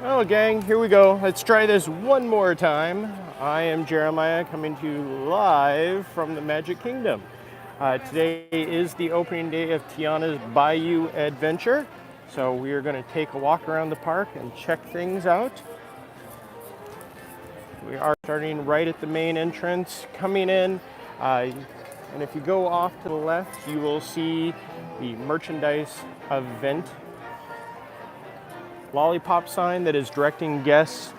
Well, gang, here we go. Let's try this one more time. I am Jeremiah coming to you live from the Magic Kingdom. Today is the opening day of Tiana's Bayou adventure. So we are going to take a walk around the park and check things out. We are starting right at the main entrance, coming in. And if you go off to the left, you will see the merchandise event lollipop sign that is directing guests.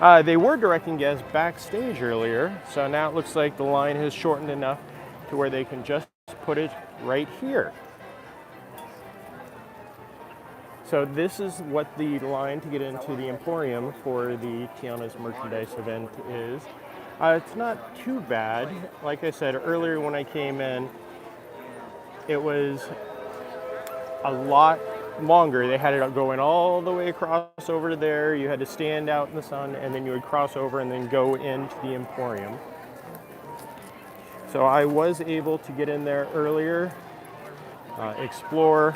They were directing guests backstage earlier, so now it looks like the line has shortened enough to where they can just put it right here. So this is what the line to get into the Emporium for the Tiana's merchandise event is. It's not too bad. Like I said earlier when I came in, it was a lot longer. They had it going all the way across over to there. You had to stand out in the sun and then you would cross over and then go into the Emporium. So I was able to get in there earlier, explore.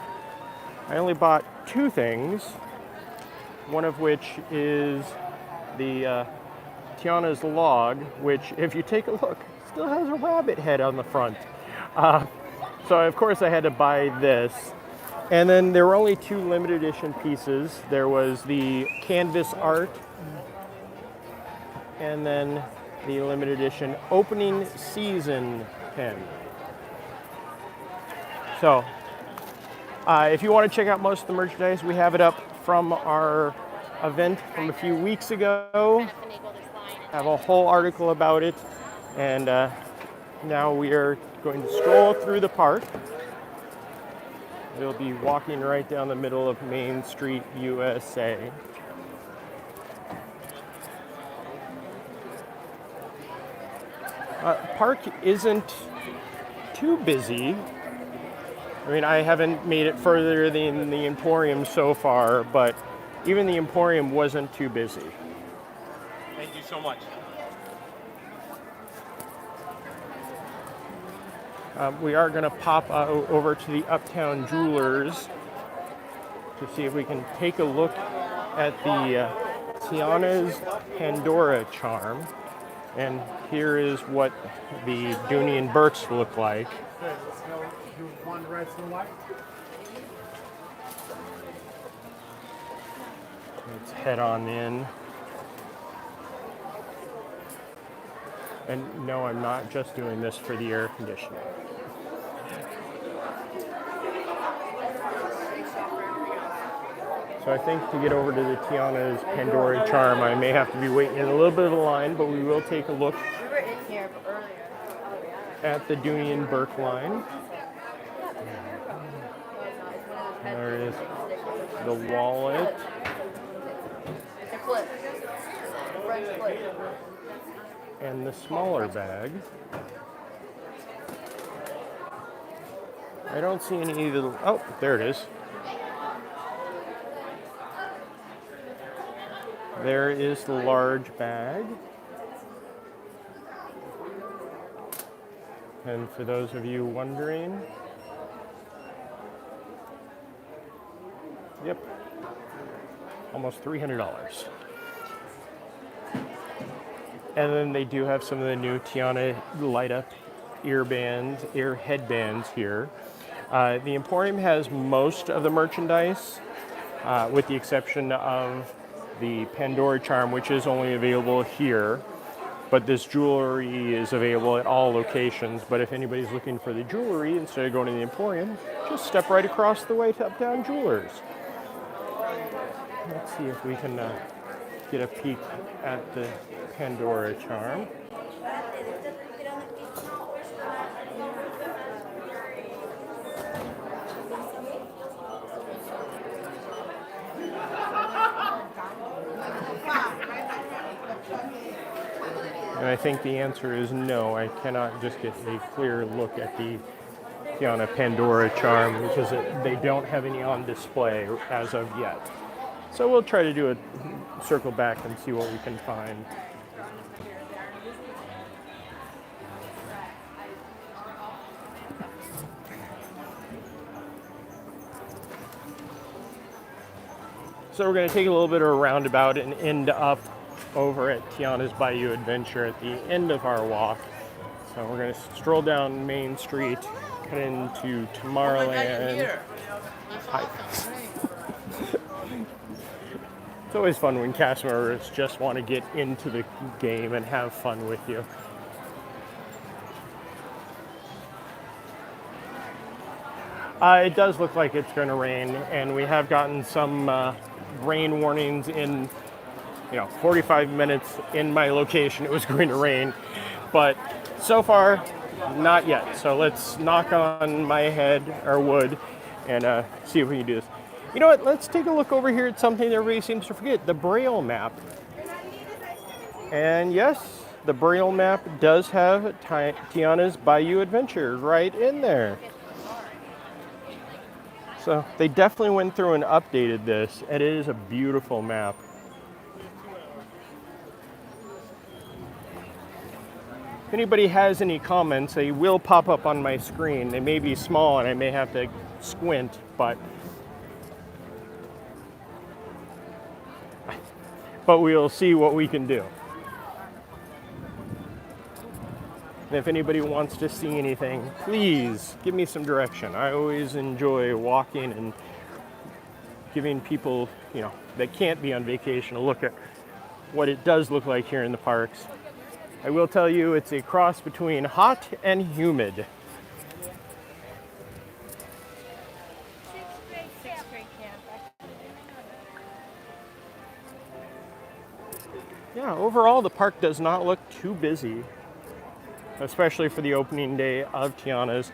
I only bought two things, one of which is the Tiana's log, which if you take a look, still has a rabbit head on the front. So of course I had to buy this. And then there were only two limited edition pieces. There was the canvas art and then the limited edition opening season pen. So if you want to check out most of the merchandise, we have it up from our event from a few weeks ago. I have a whole article about it. And now we are going to stroll through the park. We'll be walking right down the middle of Main Street, USA. Park isn't too busy. I mean, I haven't made it further than the Emporium so far, but even the Emporium wasn't too busy. Thank you so much. We are going to pop over to the Uptown Jewelers to see if we can take a look at the Tiana's Pandora charm. And here is what the Dooney and Burke's look like. Let's head on in. And no, I'm not just doing this for the air conditioning. So I think to get over to the Tiana's Pandora charm, I may have to be waiting in a little bit of a line, but we will take a look at the Dooney and Burke line. There is the wallet. And the smaller bag. I don't see any of the, oh, there it is. There is the large bag. And for those of you wondering, yep, almost $300. And then they do have some of the new Tiana light up ear headbands here. The Emporium has most of the merchandise, with the exception of the Pandora charm, which is only available here. But this jewelry is available at all locations. But if anybody's looking for the jewelry, instead of going to the Emporium, just step right across the way to Uptown Jewelers. Let's see if we can get a peek at the Pandora charm. And I think the answer is no. I cannot just get a clear look at the Tiana Pandora charm because they don't have any on display as of yet. So we'll try to do a circle back and see what we can find. So we're going to take a little bit of a roundabout and end up over at Tiana's Bayou Adventure at the end of our walk. So we're going to stroll down Main Street, cut into Tomorrowland. Hi. It's always fun when cast members just want to get into the game and have fun with you. It does look like it's going to rain, and we have gotten some rain warnings in 45 minutes in my location. It was going to rain, but so far, not yet. So let's knock on my head or wood and see if we can do this. You know what? Let's take a look over here at something that everybody seems to forget, the Braille map. And yes, the Braille map does have Tiana's Bayou Adventure right in there. So they definitely went through and updated this, and it is a beautiful map. If anybody has any comments, they will pop up on my screen. They may be small and I may have to squint, but we'll see what we can do. And if anybody wants to see anything, please give me some direction. I always enjoy walking and giving people, that can't be on vacation a look at what it does look like here in the parks. I will tell you, it's a cross between hot and humid. Yeah, overall the park does not look too busy, especially for the opening day of Tiana's.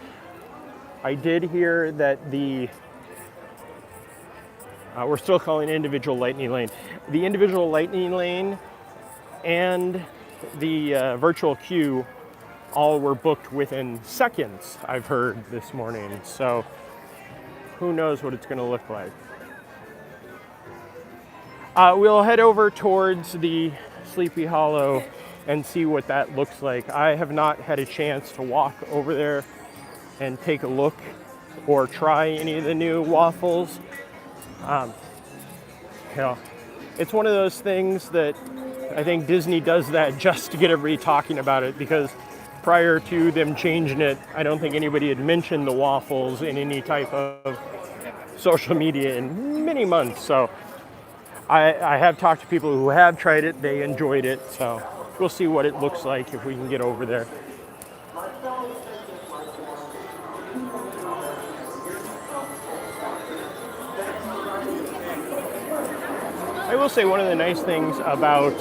I did hear that we're still calling it individual lightning lane. The individual lightning lane and the virtual queue all were booked within seconds, I've heard this morning. So who knows what it's going to look like. We'll head over towards the Sleepy Hollow and see what that looks like. I have not had a chance to walk over there and take a look or try any of the new waffles. It's one of those things that I think Disney does that just to get everybody talking about it, because prior to them changing it, I don't think anybody had mentioned the waffles in any type of social media in many months. So I have talked to people who have tried it, they enjoyed it, so we'll see what it looks like if we can get over there. I will say one of the nice things about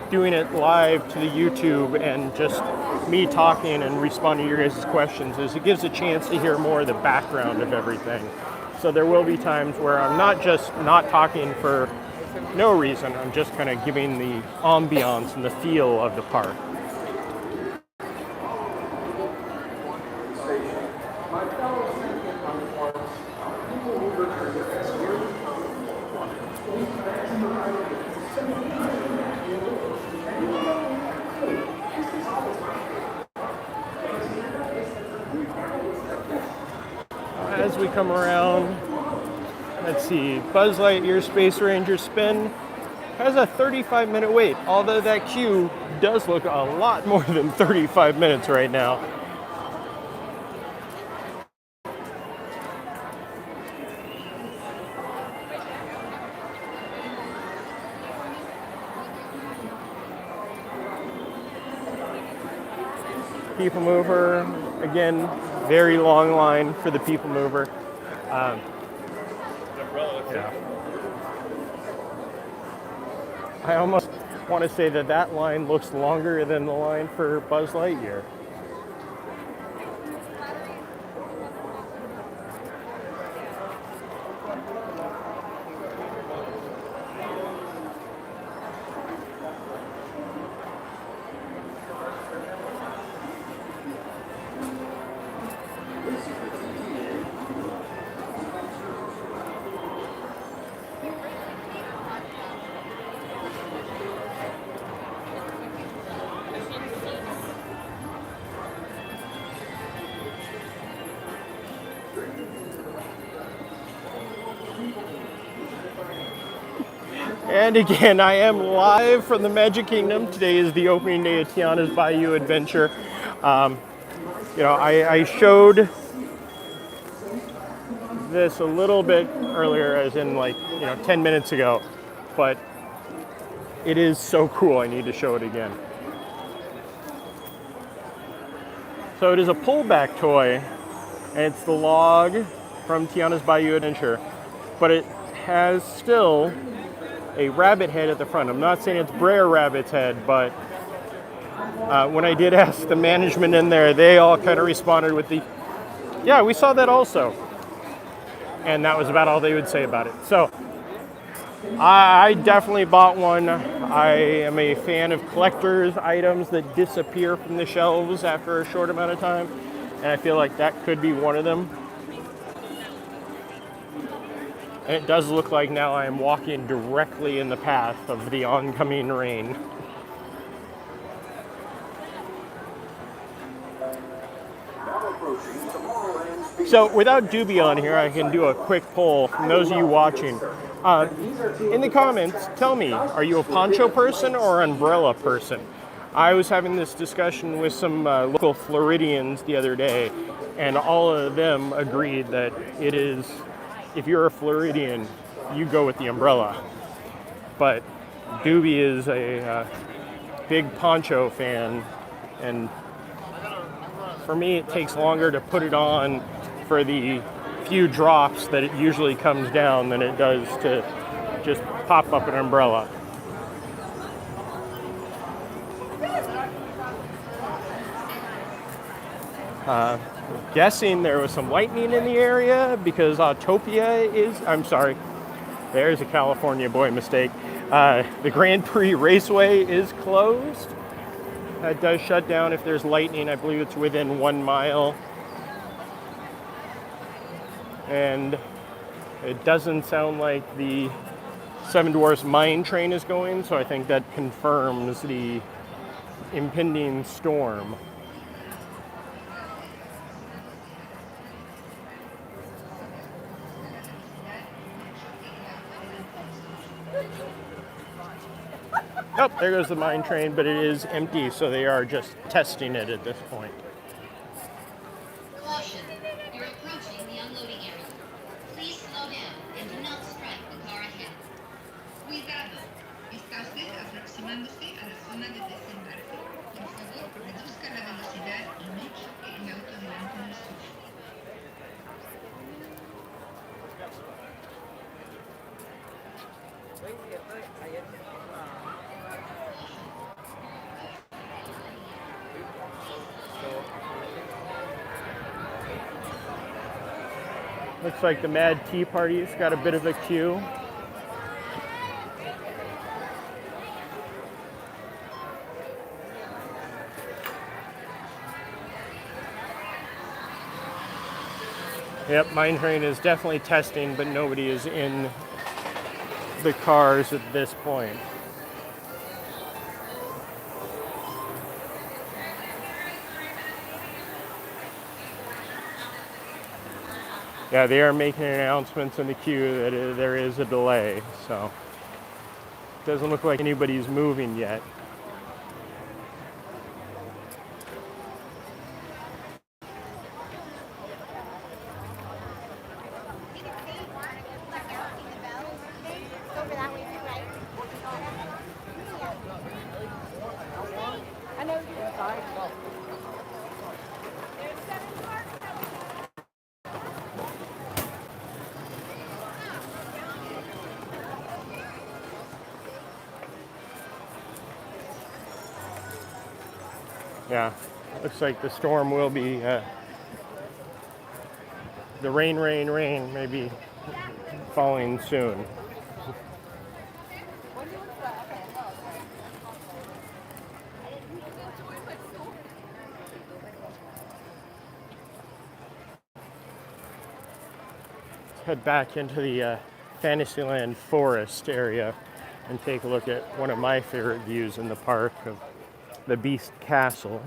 doing it live to the YouTube and just me talking and responding to your guys' questions is it gives a chance to hear more of the background of everything. So there will be times where I'm not just not talking for no reason, I'm just kind of giving the ambiance and the feel of the park. As we come around, let's see, Buzz Lightyear Space Ranger Spin has a 35-minute wait, although that queue does look a lot more than 35 minutes right now. People Mover, again, very long line for the People Mover. Yeah. I almost want to say that line looks longer than the line for Buzz Lightyear. And again, I am live from the Magic Kingdom. Today is the opening day of Tiana's Bayou Adventure. I showed this a little bit earlier, as in 10 minutes ago, but it is so cool. I need to show it again. So it is a pullback toy, and it's the log from Tiana's Bayou Adventure, but it has still a rabbit head at the front. I'm not saying it's Brer Rabbit's head, but when I did ask the management in there, they all kind of responded with the, yeah, we saw that also. And that was about all they would say about it. So I definitely bought one. I am a fan of collector's items that disappear from the shelves after a short amount of time, and I feel like that could be one of them. And it does look like now I am walking directly in the path of the oncoming rain. So without Doobie on here, I can do a quick poll from those of you watching. In the comments, tell me, are you a poncho person or umbrella person? I was having this discussion with some local Floridians the other day, and all of them agreed that it is, if you're a Floridian, you go with the umbrella. But Doobie is a big poncho fan, and for me it takes longer to put it on for the few drops that it usually comes down than it does to just pop up an umbrella. Guessing there was some lightning in the area because Autopia is, I'm sorry, there's a California boy mistake. The Grand Prix Raceway is closed. That does shut down if there's lightning. I believe it's within 1 mile. And it doesn't sound like the Seven Dwarfs Mine Train is going, so I think that confirms the impending storm. Oh, there goes the mine train, but it is empty, so they are just testing it at this point. Caution, you're approaching the unloading area. Please slow down and do not strike the car ahead. Cuidado, está usted aproximándose a la zona de desembarque. Por favor, reduzca la velocidad y no choque el auto delante de suyo. Looks like the Mad Tea Party's got a bit of a queue. Yep, Mine Train is definitely testing, but nobody is in the cars at this point. Yeah, they are making announcements in the queue that there is a delay, so it doesn't look like anybody's moving yet. Yeah, looks like the storm will be, the rain may be falling soon. Let's head back into the Fantasyland forest area and take a look at one of my favorite views in the park of the Beast Castle.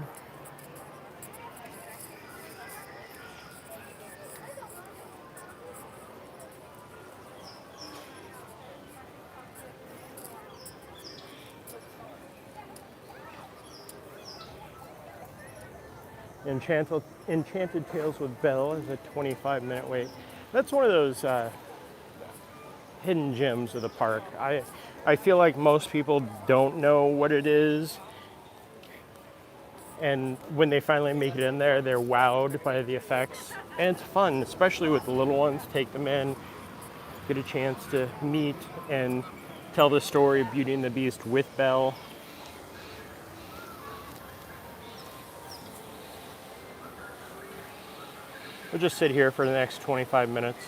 Enchanted Tales with Belle is a 25-minute wait. That's one of those hidden gems of the park. I feel like most people don't know what it is, and when they finally make it in there, they're wowed by the effects. And it's fun, especially with the little ones. Take them in, get a chance to meet and tell the story of Beauty and the Beast with Belle. We'll just sit here for the next 25 minutes.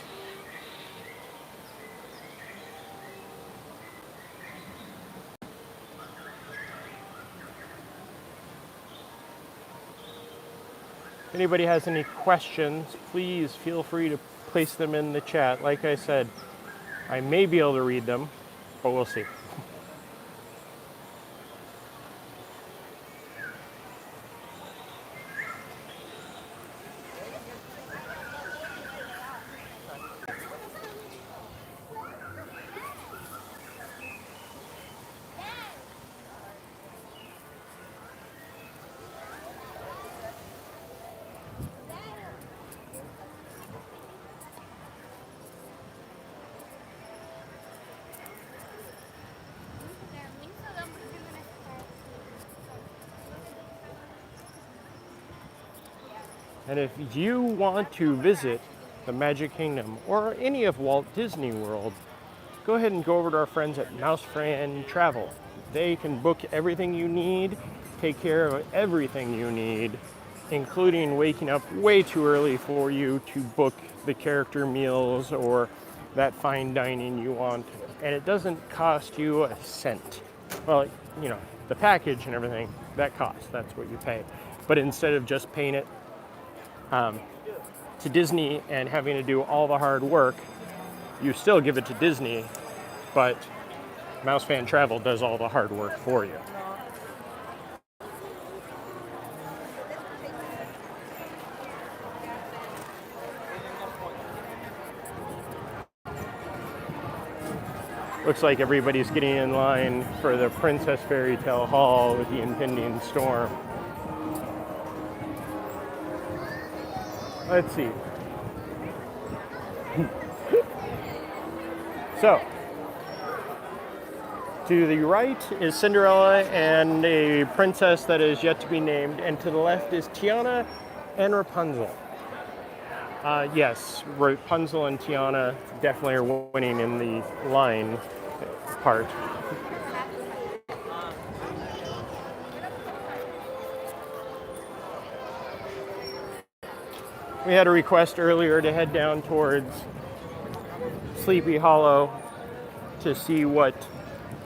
If anybody has any questions, please feel free to place them in the chat. Like I said, I may be able to read them, but we'll see. And if you want to visit the Magic Kingdom or any of Walt Disney World, go ahead and go over to our friends at Mouse Fran Travel. They can book everything you need, take care of everything you need, including waking up way too early for you to book the character meals or that fine dining you want. And it doesn't cost you a cent. Well, you know, the package and everything, that costs, that's what you pay. But instead of just paying it to Disney and having to do all the hard work, you still give it to Disney, but Mouse Fan Travel does all the hard work for you. Looks like everybody's getting in line for the Princess Fairy Tale Hall with the impending storm. Let's see. So, to the right is Cinderella and a princess that is yet to be named, and to the left is Tiana and Rapunzel. Yes, Rapunzel and Tiana definitely are winning in the line part. We had a request earlier to head down towards Sleepy Hollow to see what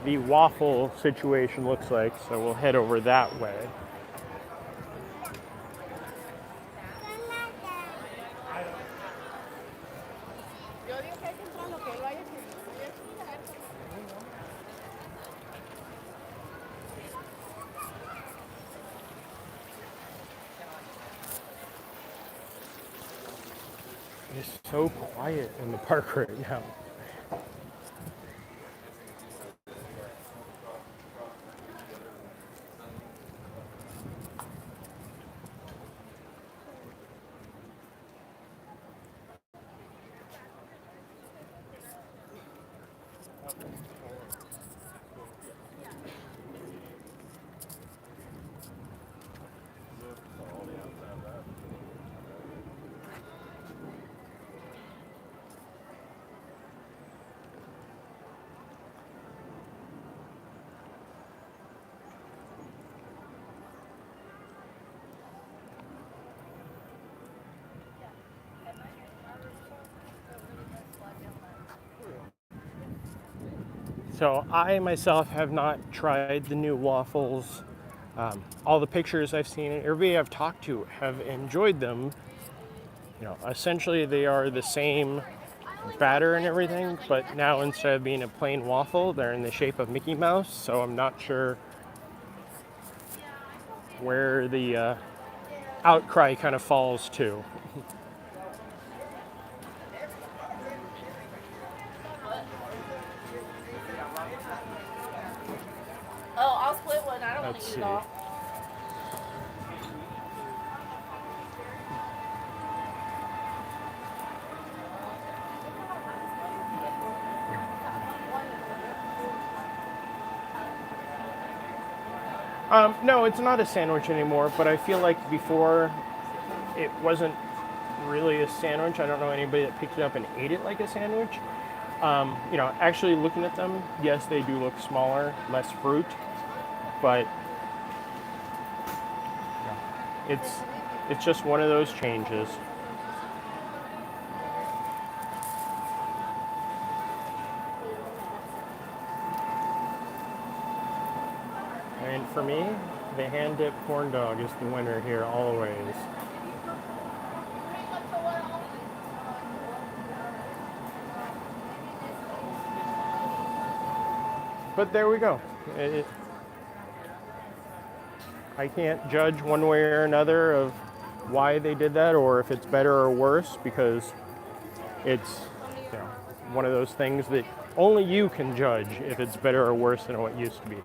the waffle situation looks like, so we'll head over that way. It's so quiet in the park right now. So I myself have not tried the new waffles. All the pictures I've seen and everybody I've talked to have enjoyed them. You know, essentially they are the same batter and everything, but now instead of being a plain waffle, they're in the shape of Mickey Mouse. So I'm not sure where the outcry kind of falls to. Oh, I'll split one. I don't want Let's to eat see. it all. No, it's not a sandwich anymore, but I feel like before it wasn't really a sandwich. I don't know anybody that picked it up and ate it like a sandwich. Actually looking at them, yes, they do look smaller, less fruit, but it's just one of those changes. And for me, the hand-dipped corn dog is the winner here always. But there we go. I can't judge one way or another of why they did that or if it's better or worse because it's one of those things that only you can judge if it's better or worse than what it used to be.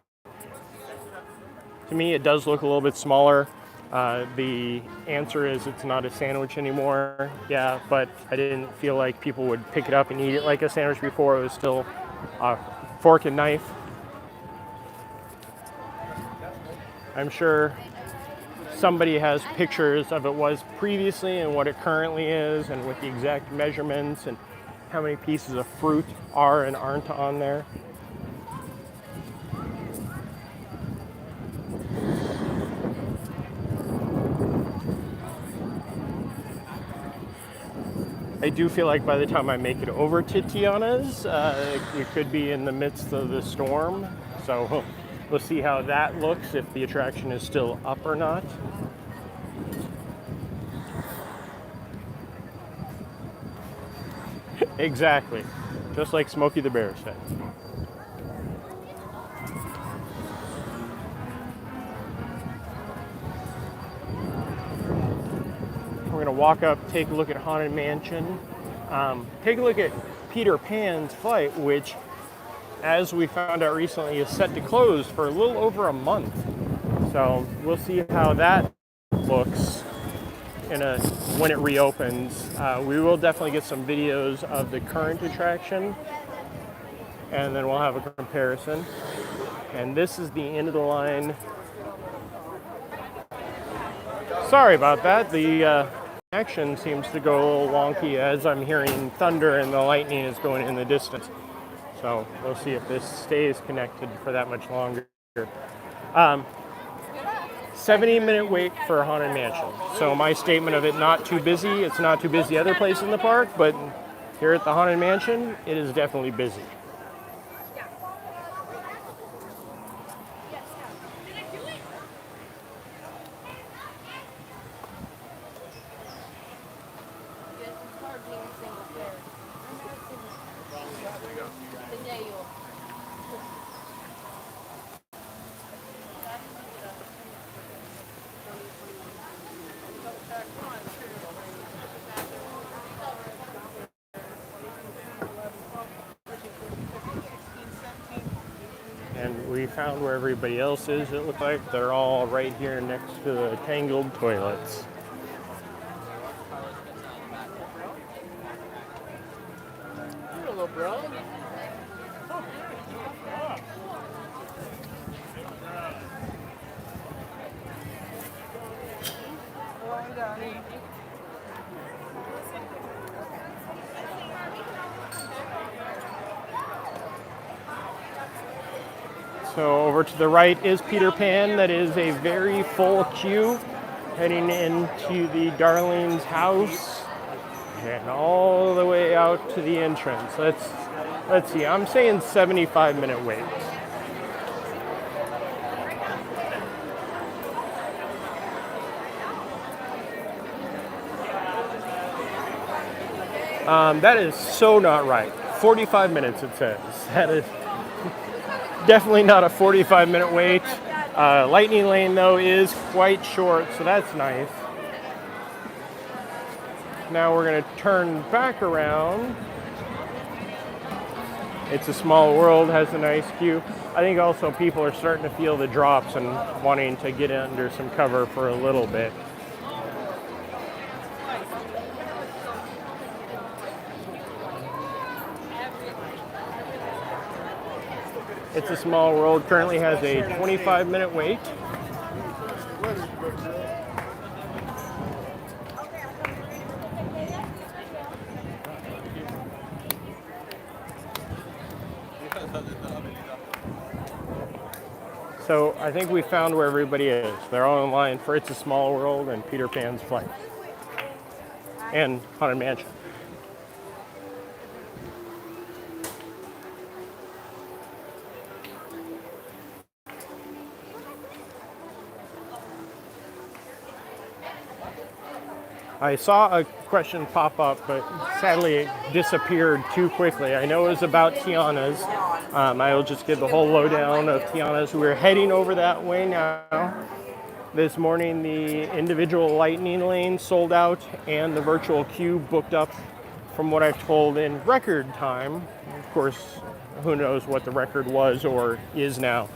To me, it does look a little bit smaller. The answer is it's not a sandwich anymore. Yeah, but I didn't feel like people would pick it up and eat it like a sandwich before. It was still a fork and knife. I'm sure somebody has pictures of it was previously and what it currently is and with the exact measurements and how many pieces of fruit are and aren't on there. I do feel like by the time I make it over to Tiana's, we could be in the midst of the storm. So we'll see how that looks, if the attraction is still up or not. Exactly, just like Smokey the Bear said. We're gonna walk up, take a look at Haunted Mansion, take a look at Peter Pan's flight, which, as we found out recently, is set to close for a little over a month. So we'll see how that looks when it reopens. We will definitely get some videos of the current attraction, and then we'll have a comparison. And this is the end of the line. Sorry about that. The action seems to go a little wonky as I'm hearing thunder and the lightning is going in the distance. So we'll see if this stays connected for that much longer. 70-minute wait for Haunted Mansion. So my statement of it not too busy, it's not too busy other places in the park, but here at the Haunted Mansion, it is definitely busy. And we found where everybody else is. It looks like they're all right here next to the tangled toilets. Hello, bro. So over to the right is Peter Pan. That is a very full queue heading into the Darling's house and all the way out to the entrance. Let's see. I'm saying 75-minute wait. That is so not right. 45 minutes it says. That is definitely not a 45-minute wait. Lightning Lane, though, is quite short, so that's nice. Now we're going to turn back around. It's a Small World, has a nice queue. I think also people are starting to feel the drops and wanting to get under some cover for a little bit. It's a Small World, currently has a 25-minute wait. So I think we found where everybody is. They're all in line for It's a Small World and Peter Pan's Flight and Haunted Mansion. I saw a question pop up, but sadly it disappeared too quickly. I know it was about Tiana's. I will just give the whole lowdown of Tiana's. We're heading over that way now. This morning, the individual lightning lane sold out and the virtual queue booked up from what I've told in record time. Of course, who knows what the record was or is now.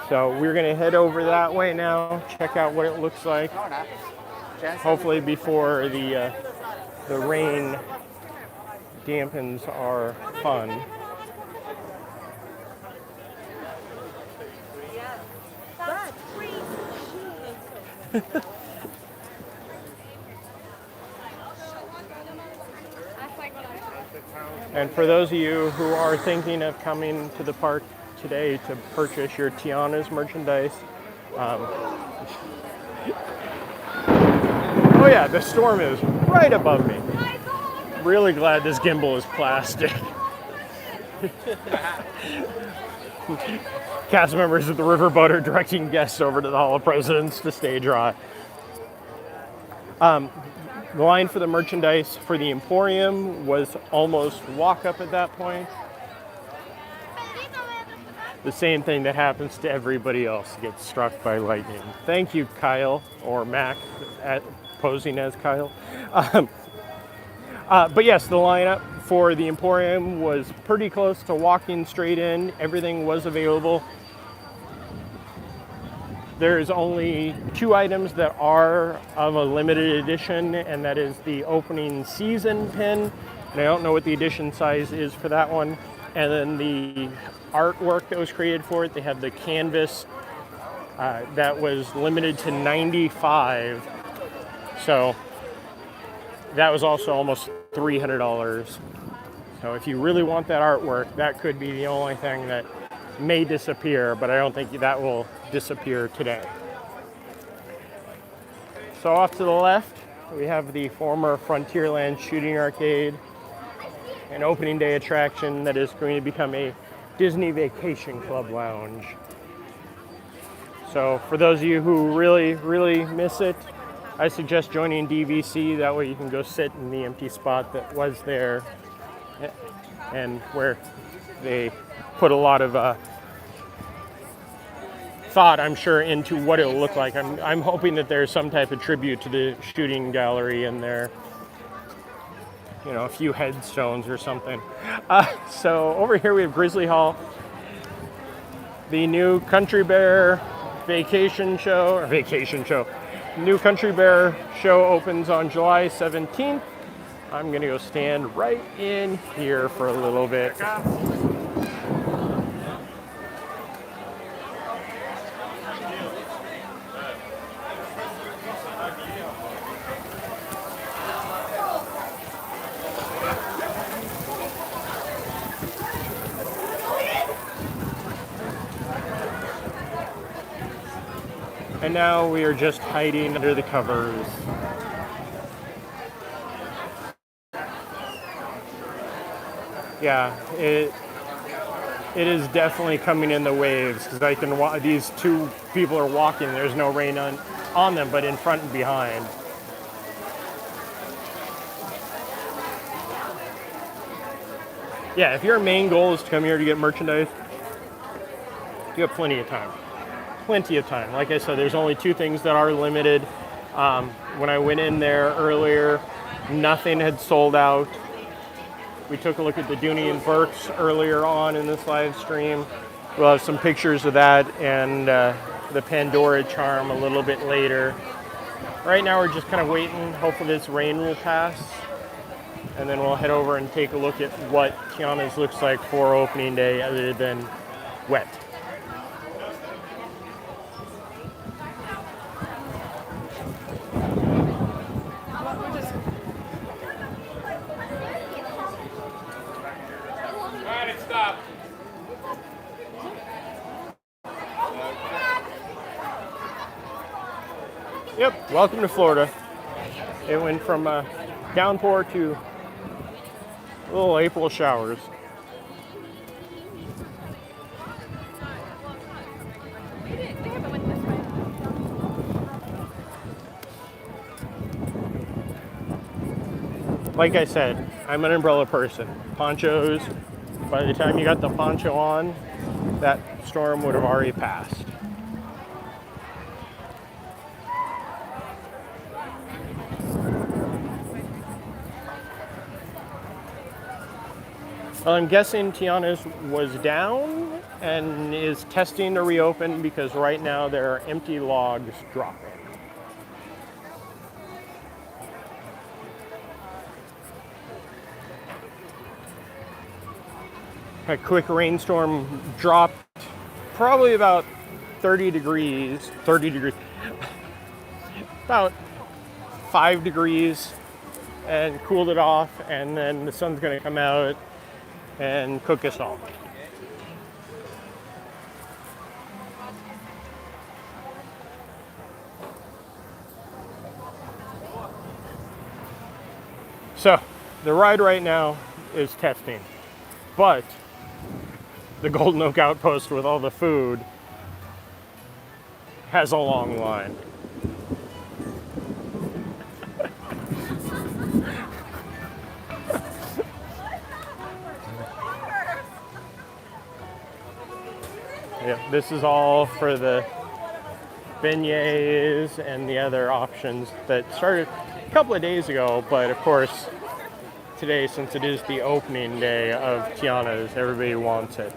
So we're going to head over that way now, check out what it looks like. Hopefully before the rain dampens our fun. And for those of you who are thinking of coming to the park today to purchase your Tiana's merchandise, oh yeah, the storm is right above me. Really glad this gimbal is plastic. Cast members of the Riverboat are directing guests over to the Hall of Presidents to stay dry. The line for the merchandise for the Emporium was almost walk up at that point. The same thing that happens to everybody else gets struck by lightning. Thank you, Kyle, or Mac, posing as Kyle. But yes, the lineup for the Emporium was pretty close to walking straight in. Everything was available. There's only 2 items that are of a limited edition, and that is the opening season pin. And I don't know what the edition size is for that one. And then the artwork that was created for it, they have the canvas that was limited to 95. So that was also almost $300. So if you really want that artwork, that could be the only thing that may disappear, but I don't think that will disappear today. So off to the left, we have the former Frontierland Shooting Arcade, an opening day attraction that is going to become a Disney Vacation Club lounge. So for those of you who really miss it, I suggest joining DVC. That way you can go sit in the empty spot that was there and where they put a lot of thought, I'm sure, into what it'll look like. I'm hoping that there's some type of tribute to the shooting gallery in there. You know, a few headstones or something. So over here we have Grizzly Hall. The new Country Bear vacation show. New Country Bear show opens on July 17th. I'm gonna go stand right in here for a little bit. And now we are just hiding under the covers. Yeah, it is definitely coming in the waves because I can these 2 people are walking. There's no rain on them, but in front and behind. Yeah, if your main goal is to come here to get merchandise, you have plenty of time. Plenty of time. Like I said, there's only 2 things that are limited. When I went in there earlier, nothing had sold out. We took a look at the Dooney and Burks earlier on in this live stream. We'll have some pictures of that and the Pandora charm a little bit later. Right now we're just kind of waiting. Hopefully this rain will pass. And then we'll head over and take a look at what Tiana's looks like for opening day other than wet. Yep, welcome to Florida. It went from downpour to little April showers. Like I said, I'm an umbrella person. Ponchos, by the time you got the poncho on, that storm would have already passed. Well, I'm guessing Tiana's was down and is testing to reopen because right now there are empty logs dropping. A quick rainstorm dropped probably about 30 degrees, about 5 degrees, and cooled it off, and then the sun's gonna come out and cook us all. So the ride right now is testing, but the Golden Oak Outpost with all the food has a long line. Yeah, this is all for the beignets and the other options that started a couple of days ago, but of course today, since it is the opening day of Tiana's, everybody wants it.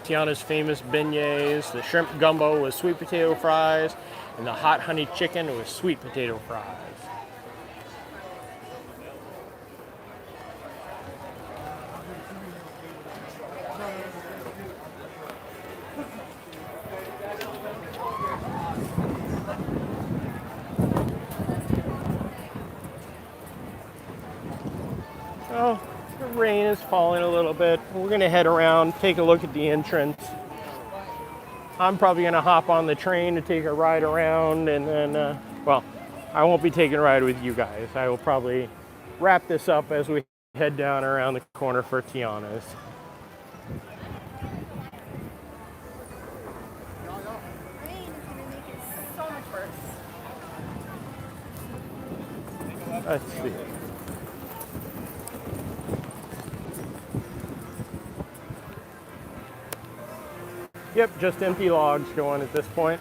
Tiana's famous beignets, the shrimp gumbo with sweet potato fries, and the hot honey chicken with sweet potato fries. Oh, the rain is falling a little bit. We're gonna head around, take a look at the entrance. I'm probably gonna hop on the train to take a ride around, and then, well, I won't be taking a ride with you guys. I will probably wrap this up as we head down around the corner for Tiana's. Rain is going to make it so much worse. Let's see. Yep, just empty logs going at this point.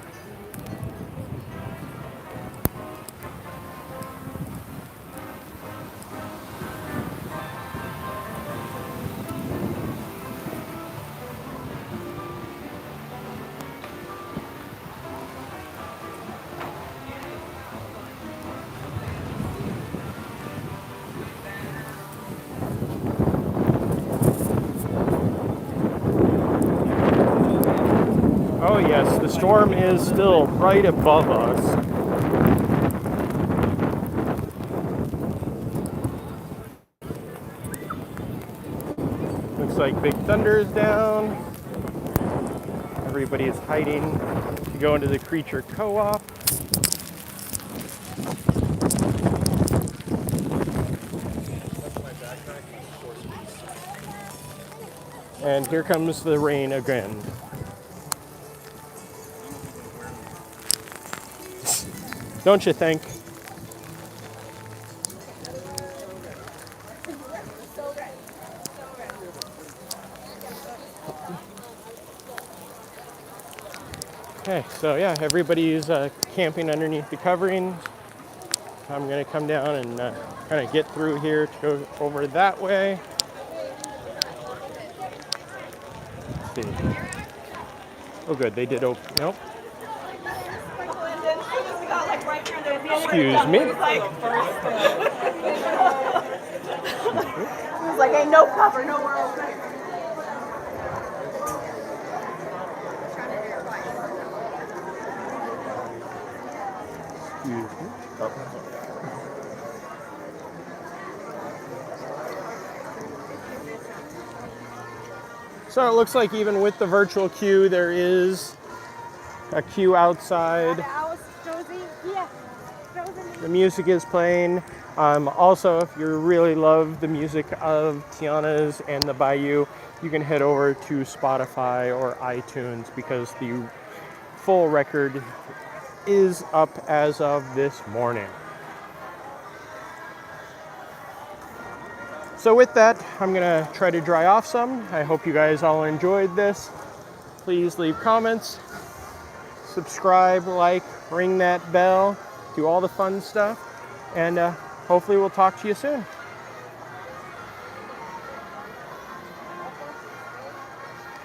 Oh yes, the storm is still right above us. Looks like Big Thunder is down. Everybody is hiding to go into the Creature Co-op. And here comes the rain again. Don't you think? Okay, so yeah, everybody's camping underneath the coverings. I'm gonna come down and kind of get through here to go over that way. Let's see. Oh good, they did open, nope. Excuse me. It was like, ain't no cover, no world. Excuse me. So it looks like even with the virtual queue, there is a queue outside. The music is playing. Also, if you really love the music of Tiana's and the Bayou, you can head over to Spotify or iTunes because the full record is up as of this morning. So with that, I'm gonna try to dry off some. I hope you guys all enjoyed this. Please leave comments, subscribe, like, ring that bell, do all the fun stuff, and hopefully we'll talk to you soon.